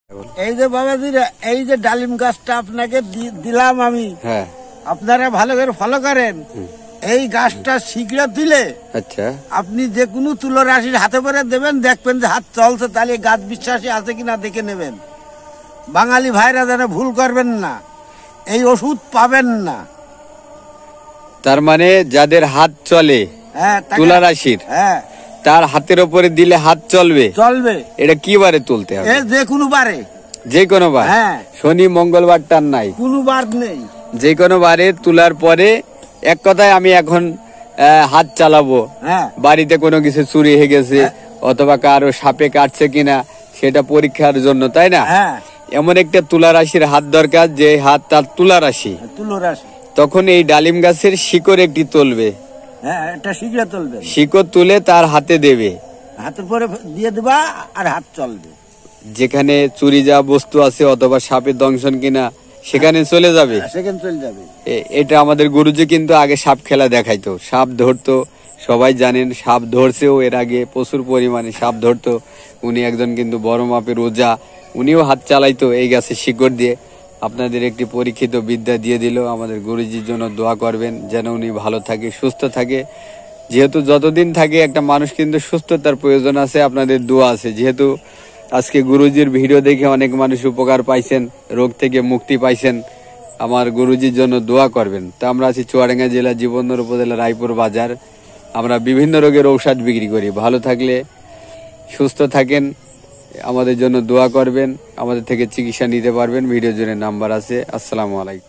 এই যে বাবাজি, এই যে ডালিম গাছটা আপনাকে দিলাম আমি, হ্যাঁ আপনারা ভালো করে ফলো করেন। এই গাছটা শিকড়ে দিলে আচ্ছা আপনি যে কোনো তুলো রাশির হাতে করে দেবেন, দেখবেন যে হাত চলছে, তাহলে গাছ বিশ্বাসী আছে কিনা দেখে নেবেন। বাঙালি ভাইরা যেন ভুল করবেন না, এই ওষুধ পাবেন না। তার মানে যাদের হাত চলে হ্যাঁ, তুলা রাশির, হ্যাঁ, তার হাতের উপরে দিলে হাত চলবে। চলবে। এটা কি বারে তুলতে হবে? যে কোনো বারে, যে কোনো বার। হ্যাঁ, শনি মঙ্গলবার টার নাই, কোনো বার নেই, যে কোনো বারে তোলার পরে। এক কথায় আমি এখন হাত চালাবো, হ্যাঁ, বাড়িতে কোনো কিছু চুরি হয়ে গেছে অথবা কারো সাপে কাটছে কিনা সেটা পরীক্ষার জন্য, তাই না? হ্যাঁ, এমন একটা তুলা রাশির হাত দরকার যে হাত তার তুলা রাশি। তুলো রাশি। তখন এই ডালিম গাছের শিকড় একটি তুলবে, হ্যাঁ, এটা শিকড়ে তুলবে, শিকড় তুলে তার হাতে দেবে, হাতের পরে দিয়ে দেবা আর হাত চলবে। যেখানে চুরি যা বস্তু আছে অথবা সাপের দংশন কিনা সেখানে চলে যাবে, সেখানে চলে যাবে। এটা আমাদের গুরুজি কিন্তু আগে সাপ খেলা দেখাইতো, সাপ ধরতো, সবাই জানেন সাপ ধরছেও এর আগে প্রচুর পরিমাণে সাপ ধরতো। উনি একজন কিন্তু বড় মাপের ওঝা, উনিও হাত চালাইতো এই গাছের শিকড় দিয়ে। আপনাদের একটি পরীক্ষিত বিদ্যা দিয়ে দিল। আমাদের গুরুজির জন্য দোয়া করবেন যেন উনি ভালো থাকে, সুস্থ থাকে। যেহেতু যতদিন থাকে একটা মানুষ কিন্তু সুস্থতার প্রয়োজন আছে, আপনাদের দোয়া আছে। যেহেতু আজকে গুরুজির ভিডিও দেখে অনেক মানুষ উপকার পাইছেন, রোগ থেকে মুক্তি পাইছেন, আমার গুরুজির জন্য দোয়া করবেন। তো আমরা আছি চুয়াডাঙ্গা জেলা জীবননগর উপজেলা রায়পুর বাজার। আমরা বিভিন্ন রোগের ঔষধ বিক্রি করি। ভালো থাকলে, সুস্থ থাকেন, আমাদের জন্য দোয়া করবেন, আমাদের থেকে চিকিৎসা নিতে পারবেন। ভিডিও জুড়ে নাম্বার আছে। আসসালামু আলাইকুম।